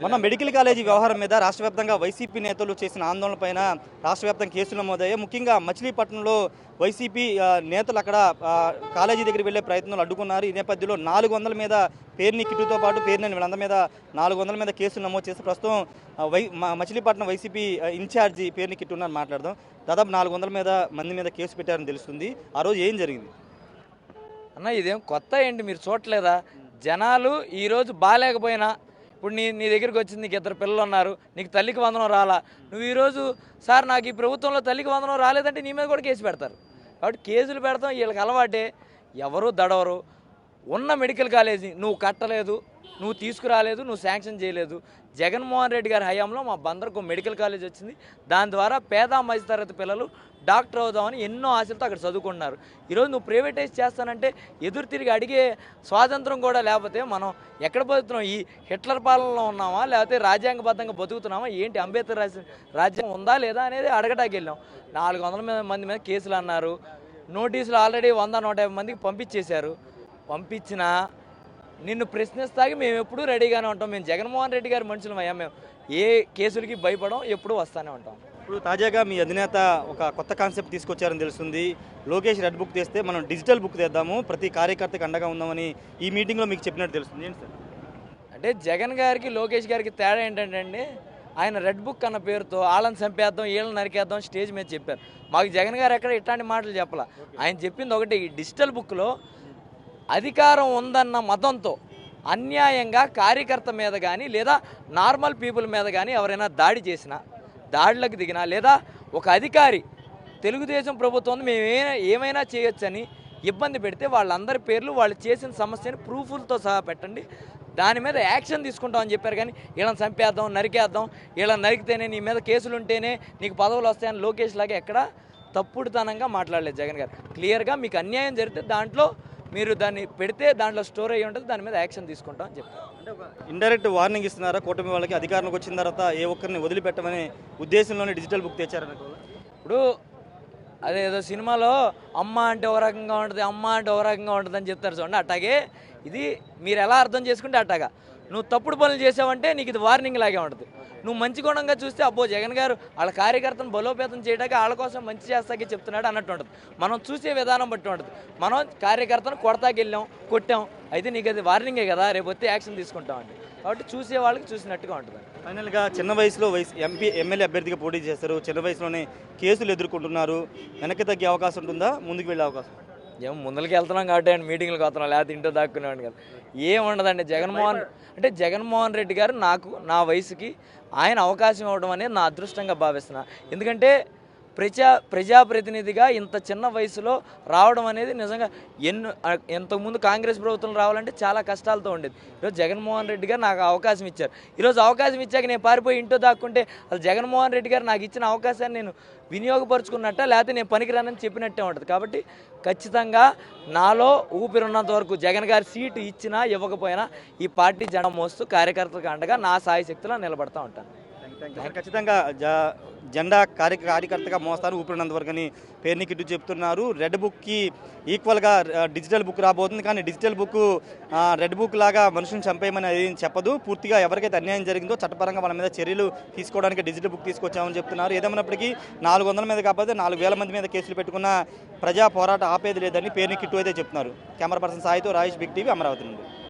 మొన్న medical college వ్యవహారం మీద రాష్ట్ర వ్యాప్తంగా వైసీపీ నేతలు చేసిన ఆందోళనపైన రాష్ట్ర వ్యాప్తంగా కేసులు నమోదయ్యాయి. ముఖ్యంగా మచిలీపట్నంలో వైసీపీ నేతలు అక్కడ కాలేజీ దగ్గరికి వెళ్లే ప్రయత్నాలు అడ్డుకున్నారు. ఈ నేపథ్యంలో 400 మీద పేరుని కిట్టుతో పాటు పేరుని వీళ్ళందరి మీద 400 మీద కేసులు నమోదు చేసి ప్రస్తుతం మచిలీపట్నం వైసీపీ ఇన్ఛార్జి పేరుని కిట్టు ఉన్నారని మాట్లాడదాం. దాదాపు 400 మంది మీద కేసు పెట్టారని తెలుస్తుంది. ఆ రోజు ఏం జరిగింది అన్న? ఇదేం కొత్త ఏంటి, మీరు చూడలేదా? జనాలు ఈరోజు బాగాలేకపోయినా ఇప్పుడు నీ దగ్గరికి వచ్చింది, నీకు 2 పిల్లలు ఉన్నారు, నీకు తల్లికి వందనం రాలా, నువ్వు ఈరోజు సార్ నాకు ఈ ప్రభుత్వంలో తల్లికి వందనం రాలేదంటే నీ మీద కూడా కేసు పెడతారు. కాబట్టి కేసులు పెడతాం వీళ్ళకి అలవాటే. ఎవరు దడవరు. ఉన్న మెడికల్ కాలేజీ నువ్వు కట్టలేదు, నువ్వు తీసుకురాలేదు, నువ్వు శాంక్షన్ చేయలేదు. జగన్మోహన్ రెడ్డి గారి హయాంలో మా బందరకు మెడికల్ కాలేజ్ వచ్చింది. దాని ద్వారా పేద మధ్యతరగతి పిల్లలు డాక్టర్ అవుదామని ఎన్నో ఆశలతో అక్కడ చదువుకుంటున్నారు. ఈరోజు నువ్వు ప్రైవేటైజ్ చేస్తానంటే ఎదురు తిరిగి అడిగే స్వాతంత్రం కూడా లేకపోతే మనం ఎక్కడ బతుకుతున్నాం? ఈ హిట్లర్ పాలనలో ఉన్నామా, లేకపోతే రాజ్యాంగబద్ధంగా బతుకుతున్నామా ఏంటి? అంబేద్కర్ రాజ్యాంగం ఉందా లేదా అనేది అడగడానికి వెళ్ళాం. 400 మంది మీద కేసులు అన్నారు. నోటీసులు ఆల్రెడీ 100-150 మందికి పంపించేశారు. పంపించినా నిన్ను ప్రశ్నిస్తాకి మేము ఎప్పుడూ రెడీగానే ఉంటాం. మేము జగన్మోహన్ రెడ్డి గారి మనుషులమయ్యా. మేము ఏ కేసులకి భయపడం, ఎప్పుడూ వస్తూనే ఉంటాం. ఇప్పుడు తాజాగా మీ అధినేత ఒక కొత్త కాన్సెప్ట్ తీసుకొచ్చారని తెలుస్తుంది. లోకేష్ రెడ్ బుక్ తెస్తే మనం డిజిటల్ బుక్ తెద్దాము, ప్రతి కార్యకర్తకి అండగా ఉందామని ఈ మీటింగ్లో మీకు చెప్పినట్టు తెలుస్తుంది. ఏంటి సార్? అంటే జగన్ గారికి లోకేష్ గారికి తేడా ఏంటంటే అండి, ఆయన రెడ్ బుక్ అన్న పేరుతో వాళ్ళని చంపేద్దాం, వీళ్ళని నరికేద్దాం స్టేజ్ మీద చెప్పారు. మాకు జగన్ గారు ఎక్కడ ఇట్లాంటి మాటలు చెప్పాల. ఆయన చెప్పింది ఒకటి, ఈ డిజిటల్ బుక్లో అధికారం ఉందన్న మతంతో అన్యాయంగా కార్యకర్త మీద కానీ లేదా నార్మల్ పీపుల్ మీద కానీ ఎవరైనా దాడి చేసినా, దాడులకు దిగినా, లేదా ఒక అధికారి తెలుగుదేశం ప్రభుత్వం మేము ఏమైనా చేయొచ్చని ఇబ్బంది పెడితే వాళ్ళందరి పేర్లు వాళ్ళు చేసిన సమస్యని ప్రూఫ్లతో సహా పెట్టండి, దాని మీద యాక్షన్ తీసుకుంటామని చెప్పారు. కానీ వీళ్ళని చంపేద్దాం, నరికేద్దాం, వీళ్ళని నరికితేనే నీ మీద కేసులు ఉంటేనే నీకు పదవులు వస్తాయని లోకేష్ లాగా ఎక్కడ తప్పుడుతనంగా మాట్లాడలేదు జగన్ గారు. క్లియర్గా మీకు అన్యాయం జరిగితే దాంట్లో మీరు దాన్ని పెడితే దాంట్లో స్టోర్ అయ్యి ఉంటుంది, దాని మీద యాక్షన్ తీసుకుంటాం అని చెప్పారు. అంటే ఒక ఇండైరెక్ట్ వార్నింగ్ ఇస్తున్నారా కూటమి వాళ్ళకి? అధికారంలోకి వచ్చిన తర్వాత ఏ ఒక్కరిని వదిలిపెట్టమనే ఉద్దేశంలోనే డిజిటల్ బుక్ తెచ్చారనుకో. ఇప్పుడు అదేదో సినిమాలో అమ్మ అంటే ఒక రకంగా ఉంటుంది, అమ్మ అంటే ఒక రకంగా ఉంటుంది అని చెప్తారు చూడండి. అట్లాగే ఇది మీరు ఎలా అర్థం చేసుకుంటే అట్లాగా. నువ్వు తప్పుడు పనులు చేసావంటే నీకు ఇది వార్నింగ్ లాగే ఉంటుంది. నువ్వు మంచి గుణంగా చూస్తే అబ్బో జగన్ గారు వాళ్ళ కార్యకర్తను బలోపేతం చేయడానికి వాళ్ళ కోసం మంచి చేస్తాకే చెప్తున్నాడు అన్నట్టు ఉంటుంది. మనం చూసే విధానం బట్టి ఉంటుంది. మనం కార్యకర్తను కొడతాకి వెళ్ళాం, కొట్టాం, అయితే నీకు అది వార్నింగే కదా, రేపు వచ్చి యాక్షన్ తీసుకుంటామండి. కాబట్టి చూసే వాళ్ళకి చూసినట్టుగా ఉంటుంది. ఫైనల్గా చిన్న వయసులో ఎమ్మెల్యే అభ్యర్థిగా పోటీ చేస్తారు, చిన్న వయసులోనే కేసులు ఎదుర్కొంటున్నారు. వెనక్కి తగ్గే అవకాశం ఉంటుందా, ముందుకు వెళ్ళే అవకాశం? ఏమో ముందరికి వెళ్తున్నాం కాబట్టి ఆయన మీటింగ్లకు వస్తున్నాం, లేకపోతే ఇంట్లో దాక్కునేవాడిని కదా. ఏముండదండి. జగన్మోహన్ రెడ్డి గారు నా వయసుకి ఆయన అవకాశం ఇవ్వడం అనేది నా అదృష్టంగా భావిస్తున్నా. ఎందుకంటే ప్రజాప్రతినిధిగా ఇంత చిన్న వయసులో రావడం అనేది నిజంగా ఎంతకుముందు కాంగ్రెస్ ప్రభుత్వం రావాలంటే చాలా కష్టాలతో ఉండేది. ఈరోజు జగన్మోహన్ రెడ్డి గారు నాకు అవకాశం ఇచ్చారు. ఈరోజు అవకాశం ఇచ్చాక నేను పారిపోయి ఇంట్లో దాక్కుంటే అసలు జగన్మోహన్ రెడ్డి గారు నాకు ఇచ్చిన అవకాశాన్ని నేను వినియోగపరుచుకున్నట్ట, లేకపోతే నేను పనికిరానని చెప్పినట్టే ఉంటుంది. కాబట్టి ఖచ్చితంగా నాలో ఊపిరున్నంత వరకు జగన్ గారి సీటు ఇచ్చినా ఇవ్వకపోయినా ఈ పార్టీ జెండా మోస్తూ కార్యకర్తలకు అండగా నా సాయశక్తిలో నిలబడతా ఉంటాను. ఖచ్చితంగా జెండా కార్యకర్తగా మోస్తారు ఊపిరినంత వరకు అని పేరుని కిట్టు చెప్తున్నారు. రెడ్ బుక్కి ఈక్వల్గా డిజిటల్ బుక్ రాబోతుంది. కానీ డిజిటల్ బుక్ రెడ్ బుక్ లాగా మనుషులను చంపేయమని అది చెప్పదు. పూర్తిగా ఎవరికైతే అన్యాయం జరిగిందో చట్టపరంగా వాళ్ళ మీద చర్యలు తీసుకోవడానికి డిజిటల్ బుక్ తీసుకొచ్చామని చెప్తున్నారు. ఏదేమైనప్పటికీ 400 మీద కాకపోతే 4000 మంది మీద కేసులు పెట్టుకున్న ప్రజా పోరాటం ఆపేది లేదని పేరుని కిట్టు అయితే చెప్తున్నారు. కెమెరా పర్సన్ సాయితో రాజేష్, బిగ్ టీవీ, అమరావతి నుండి.